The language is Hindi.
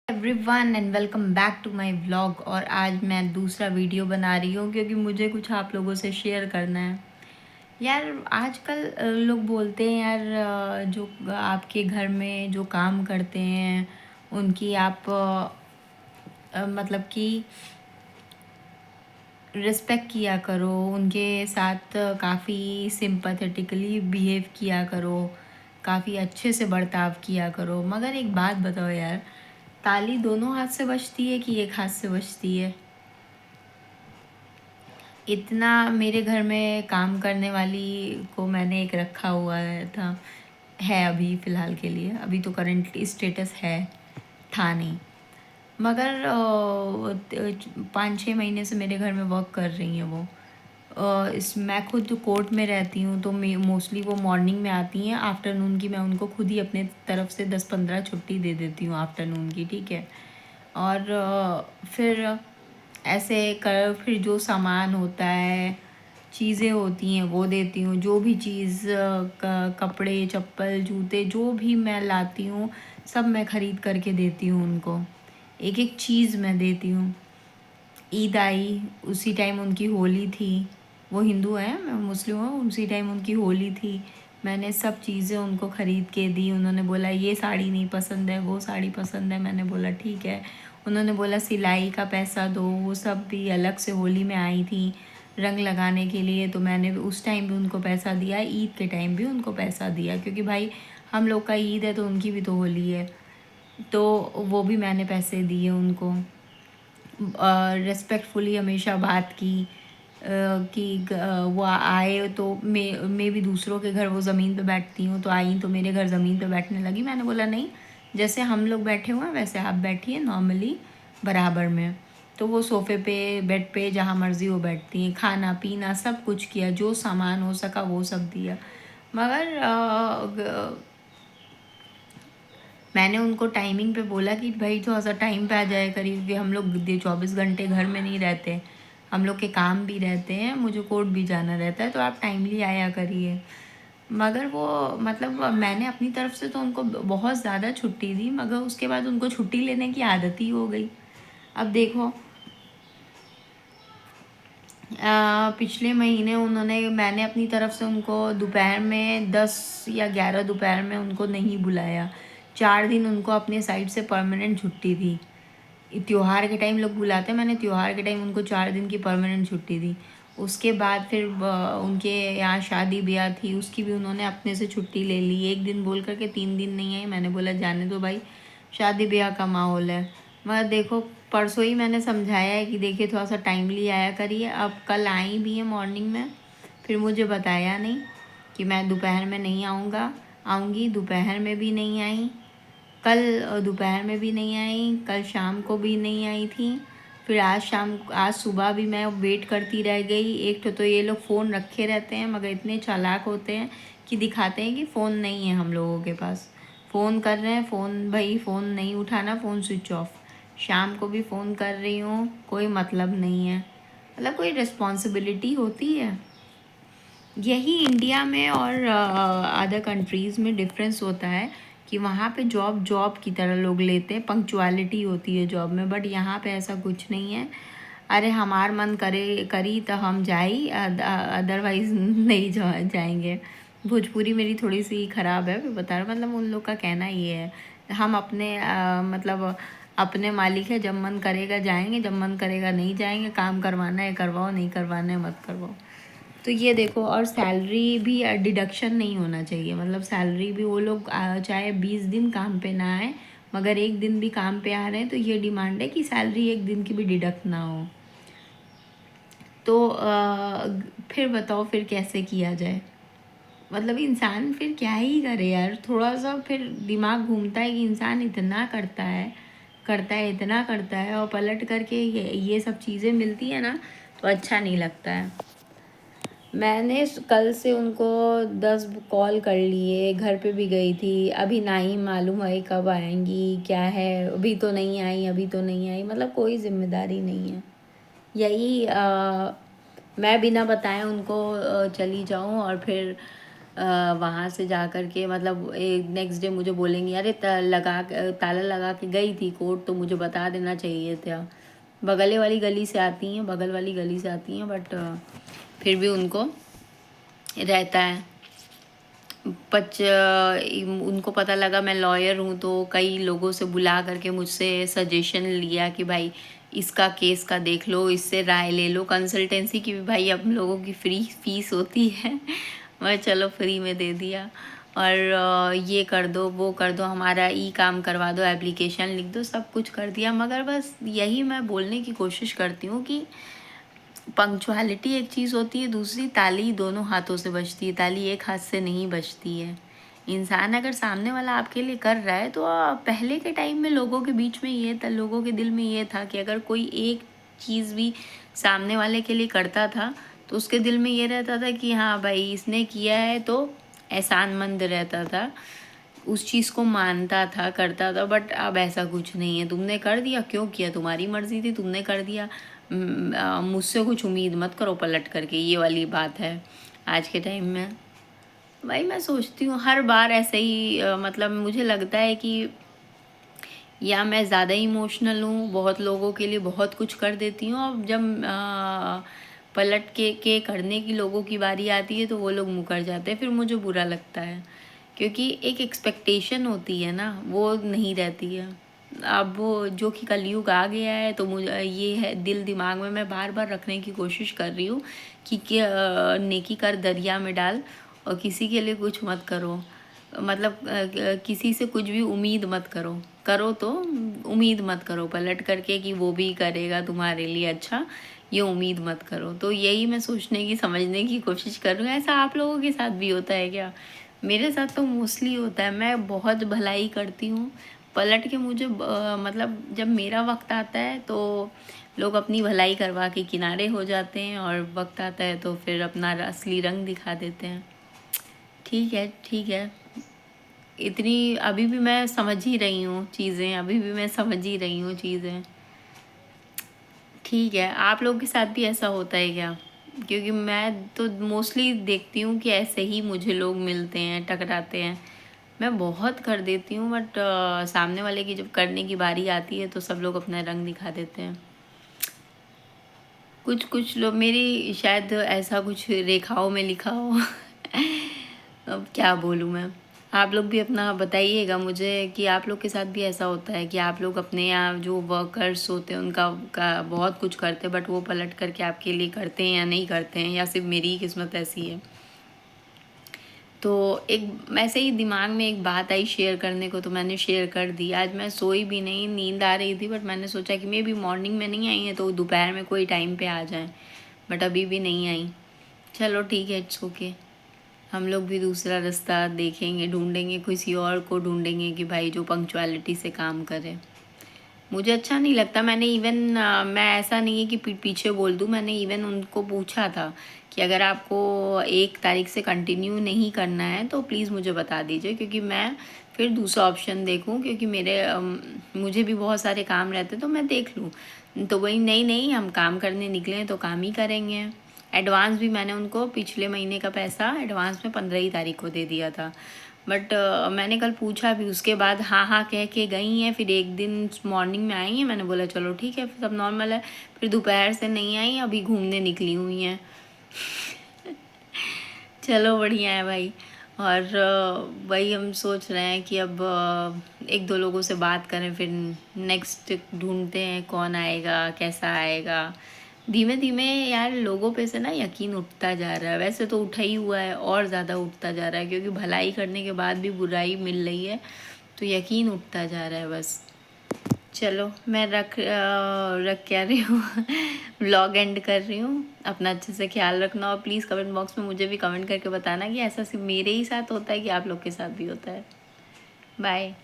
Everyone and welcome back to my vlog. और आज मैं दूसरा वीडियो बना रही हूँ क्योंकि मुझे कुछ आप लोगों से शेयर करना है। यार आजकल लोग बोलते हैं यार, जो आपके घर में जो काम करते हैं उनकी आप मतलब कि रिस्पेक्ट किया करो, उनके साथ काफ़ी सिंपैथेटिकली बिहेव किया करो, काफ़ी अच्छे से बर्ताव किया करो। मगर एक बात बताओ यार, ताली दोनों हाथ से बजती है कि एक हाथ से बजती है? इतना मेरे घर में काम करने वाली को मैंने एक रखा हुआ था, है अभी फ़िलहाल के लिए, अभी तो करंट स्टेटस है, था नहीं। मगर 5-6 महीने से मेरे घर में वर्क कर रही हैं वो। मैं खुद कोर्ट में रहती हूँ तो मोस्टली वो मॉर्निंग में आती हैं। आफ्टरनून की मैं उनको खुद ही अपने तरफ से 10-15 छुट्टी दे देती हूँ आफ्टरनून की, ठीक है। और फिर ऐसे कर फिर जो सामान होता है, चीज़ें होती हैं वो देती हूँ। जो भी चीज़ कपड़े चप्पल जूते जो भी मैं लाती हूँ सब मैं ख़रीद करके देती हूँ उनको। एक एक चीज़ मैं देती हूँ। ईद आई, उसी टाइम उनकी होली थी। वो हिंदू हैं, मैं मुस्लिम हूँ। उसी टाइम उनकी होली थी, मैंने सब चीज़ें उनको ख़रीद के दी। उन्होंने बोला ये साड़ी नहीं पसंद है, वो साड़ी पसंद है, मैंने बोला ठीक है। उन्होंने बोला सिलाई का पैसा दो, वो सब भी अलग से होली में आई थी रंग लगाने के लिए, तो मैंने उस टाइम भी उनको पैसा दिया, ईद के टाइम भी उनको पैसा दिया, क्योंकि भाई हम लोग का ईद है तो उनकी भी तो होली है, तो वो भी मैंने पैसे दिए उनको। रिस्पेक्टफुली हमेशा बात की कि वो आए तो मैं भी दूसरों के घर वो ज़मीन पे बैठती हूँ, तो आई तो मेरे घर ज़मीन पे बैठने लगी। मैंने बोला नहीं, जैसे हम लोग बैठे हुए हैं वैसे आप बैठिए नॉर्मली बराबर में। तो वो सोफ़े पे बेड पे जहाँ मर्ज़ी वो बैठती हैं। खाना पीना सब कुछ किया, जो सामान हो सका वो सब दिया। मगर मैंने उनको टाइमिंग पे बोला कि भाई थोड़ा सा टाइम पे आ जाया करिए, क्योंकि हम लोग 24 घंटे घर में नहीं रहते, हम लोग के काम भी रहते हैं, मुझे कोर्ट भी जाना रहता है, तो आप टाइमली आया करिए। मगर वो मतलब मैंने अपनी तरफ से तो उनको बहुत ज़्यादा छुट्टी दी, मगर उसके बाद उनको छुट्टी लेने की आदत ही हो गई। अब देखो, पिछले महीने मैंने अपनी तरफ से उनको दोपहर में 10 या 11 दोपहर में उनको नहीं बुलाया। 4 दिन उनको अपने साइड से परमानेंट छुट्टी दी। त्योहार के टाइम लोग बुलाते हैं, मैंने त्योहार के टाइम उनको 4 दिन की परमानेंट छुट्टी दी। उसके बाद फिर उनके यहाँ शादी ब्याह थी, उसकी भी उन्होंने अपने से छुट्टी ले ली। एक दिन बोल करके 3 दिन नहीं आई। मैंने बोला जाने दो भाई, शादी ब्याह का माहौल है। मगर देखो, परसों ही मैंने समझाया है कि देखिए थोड़ा सा टाइमली आया करिए। अब कल आई भी है मॉर्निंग में, फिर मुझे बताया नहीं कि मैं दोपहर में नहीं आऊँगी। दोपहर में भी नहीं आई, कल दोपहर में भी नहीं आई, कल शाम को भी नहीं आई थी। फिर आज सुबह भी मैं वेट करती रह गई। एक तो ये लोग फ़ोन रखे रहते हैं, मगर इतने चालाक होते हैं कि दिखाते हैं कि फ़ोन नहीं है हम लोगों के पास। फ़ोन कर रहे हैं, फ़ोन भाई फ़ोन नहीं उठाना, फ़ोन स्विच ऑफ। शाम को भी फ़ोन कर रही हूँ, कोई मतलब नहीं है। मतलब कोई रिस्पॉन्सिबिलिटी होती है? यही इंडिया में और अदर कंट्रीज़ में डिफरेंस होता है कि वहाँ पे जॉब जॉब की तरह लोग लेते हैं, पंक्चुअलिटी होती है जॉब में, बट यहाँ पे ऐसा कुछ नहीं है। अरे हमार मन करे करी तो हम जाई, अदरवाइज़ नहीं जाएंगे। भोजपुरी मेरी थोड़ी सी ख़राब है, मैं बता रहा, मतलब उन लोग का कहना ये है, हम अपने मतलब अपने मालिक है, जब मन करेगा जाएंगे, जब मन करेगा नहीं जाएंगे। काम करवाना है करवाओ, नहीं करवाना है मत करवाओ। तो ये देखो, और सैलरी भी डिडक्शन नहीं होना चाहिए। मतलब सैलरी भी वो लोग चाहे 20 दिन काम पे ना आए, मगर एक दिन भी काम पे आ रहे हैं तो ये डिमांड है कि सैलरी एक दिन की भी डिडक्ट ना हो। तो फिर बताओ फिर कैसे किया जाए? मतलब इंसान फिर क्या ही करे यार। थोड़ा सा फिर दिमाग घूमता है कि इंसान इतना करता है इतना करता है, और पलट करके ये सब चीज़ें मिलती है ना, तो अच्छा नहीं लगता है। मैंने कल से उनको 10 कॉल कर लिए, घर पे भी गई थी। अभी ना ही मालूम है कब आएंगी, क्या है, अभी तो नहीं आई, अभी तो नहीं आई। मतलब कोई जिम्मेदारी नहीं है। यही मैं बिना बताए उनको चली जाऊं, और फिर वहाँ से जा कर के मतलब नेक्स्ट डे मुझे बोलेंगी अरे ताला लगा के गई थी कोर्ट, तो मुझे बता देना चाहिए था। बगल वाली गली से आती हैं बट फिर भी उनको रहता है। उनको पता लगा मैं लॉयर हूँ, तो कई लोगों से बुला करके मुझसे सजेशन लिया कि भाई इसका केस का देख लो, इससे राय ले लो। कंसल्टेंसी की भी भाई हम लोगों की फ्री फीस होती है। मैं चलो फ्री में दे दिया। और ये कर दो, वो कर दो, हमारा काम करवा दो, एप्लीकेशन लिख दो, सब कुछ कर दिया। मगर बस यही मैं बोलने की कोशिश करती हूँ कि पंक्चुअलिटी एक चीज़ होती है, दूसरी ताली दोनों हाथों से बजती है, ताली एक हाथ से नहीं बजती है। इंसान अगर सामने वाला आपके लिए कर रहा है तो पहले के टाइम में लोगों के बीच में ये था, लोगों के दिल में ये था कि अगर कोई एक चीज़ भी सामने वाले के लिए करता था तो उसके दिल में ये रहता था कि हाँ भाई इसने किया है, तो एहसानमंद रहता था, उस चीज़ को मानता था, करता था। बट अब ऐसा कुछ नहीं है। तुमने कर दिया, क्यों किया, तुम्हारी मर्जी थी, तुमने कर दिया, मुझसे कुछ उम्मीद मत करो पलट करके, ये वाली बात है आज के टाइम में। भाई मैं सोचती हूँ हर बार ऐसे ही मतलब मुझे लगता है कि या मैं ज़्यादा इमोशनल हूँ, बहुत लोगों के लिए बहुत कुछ कर देती हूँ, और जब पलट के करने की लोगों की बारी आती है तो वो लोग मुकर जाते हैं, फिर मुझे बुरा लगता है। क्योंकि एक एक्सपेक्टेशन होती है ना, वो नहीं रहती है। अब वो जो कि कलयुग आ गया है, तो मुझे ये है दिल दिमाग में मैं बार बार रखने की कोशिश कर रही हूँ कि नेकी कर दरिया में डाल, और किसी के लिए कुछ मत करो। मतलब किसी से कुछ भी उम्मीद मत करो, करो तो उम्मीद मत करो पलट करके कि वो भी करेगा तुम्हारे लिए अच्छा, ये उम्मीद मत करो। तो यही मैं सोचने की समझने की कोशिश कर रही हूँ। ऐसा आप लोगों के साथ भी होता है क्या? मेरे साथ तो मोस्टली होता है। मैं बहुत भलाई करती हूँ, पलट के मुझे मतलब जब मेरा वक्त आता है तो लोग अपनी भलाई करवा के किनारे हो जाते हैं, और वक्त आता है तो फिर अपना असली रंग दिखा देते हैं। ठीक है, ठीक है। इतनी अभी भी मैं समझ ही रही हूँ चीज़ें, अभी भी मैं समझ ही रही हूँ चीज़ें। ठीक है, आप लोगों के साथ भी ऐसा होता है क्या? क्योंकि मैं तो मोस्टली देखती हूँ कि ऐसे ही मुझे लोग मिलते हैं, टकराते हैं। मैं बहुत कर देती हूँ, बट सामने वाले की जब करने की बारी आती है तो सब लोग अपना रंग दिखा देते हैं। कुछ कुछ लोग, मेरी शायद ऐसा कुछ रेखाओं में लिखा हो। अब क्या बोलूँ मैं। आप लोग भी अपना बताइएगा मुझे कि आप लोग के साथ भी ऐसा होता है कि आप लोग अपने यहाँ जो वर्कर्स होते हैं उनका बहुत कुछ करते हैं, बट वो पलट करके आपके लिए करते हैं या नहीं करते हैं, या सिर्फ मेरी ही किस्मत ऐसी है। तो एक ऐसे ही दिमाग में एक बात आई शेयर करने को, तो मैंने शेयर कर दी। आज मैं सोई भी नहीं, नींद आ रही थी, बट मैंने सोचा कि मे बी मॉर्निंग में नहीं आई है तो दोपहर में कोई टाइम पे आ जाए, बट अभी भी नहीं आई। चलो ठीक है, इट्स ओके। हम लोग भी दूसरा रास्ता देखेंगे, ढूंढेंगे, किसी और को ढूंढेंगे कि भाई जो पंक्चुअलिटी से काम करे। मुझे अच्छा नहीं लगता। मैंने इवन मैं ऐसा नहीं है कि पीछे बोल दूँ, मैंने इवन उनको पूछा था कि अगर आपको 1 तारीख से कंटिन्यू नहीं करना है तो प्लीज़ मुझे बता दीजिए, क्योंकि मैं फिर दूसरा ऑप्शन देखूँ, क्योंकि मुझे भी बहुत सारे काम रहते तो मैं देख लूँ। तो वही नहीं नहीं, हम काम करने निकले हैं तो काम ही करेंगे। एडवांस भी मैंने उनको पिछले महीने का पैसा एडवांस में 15 तारीख को दे दिया था। बट मैंने कल पूछा भी, उसके बाद हाँ हाँ कह के गई हैं। फिर एक दिन मॉर्निंग में आई हैं, मैंने बोला चलो ठीक है, फिर सब नॉर्मल है। फिर दोपहर से नहीं आई, अभी घूमने निकली हुई हैं। चलो बढ़िया है भाई। और वही हम सोच रहे हैं कि अब 1-2 लोगों से बात करें, फिर नेक्स्ट ढूंढते हैं कौन आएगा, कैसा आएगा। धीमे धीमे यार लोगों पे से ना यकीन उठता जा रहा है। वैसे तो उठा ही हुआ है, और ज़्यादा उठता जा रहा है, क्योंकि भलाई करने के बाद भी बुराई मिल रही है, तो यकीन उठता जा रहा है बस। चलो मैं रख क्या रही हूँ। व्लॉग एंड कर रही हूँ। अपना अच्छे से ख्याल रखना, और प्लीज़ कमेंट बॉक्स में मुझे भी कमेंट करके बताना कि ऐसा सिर्फ मेरे ही साथ होता है कि आप लोग के साथ भी होता है। बाय।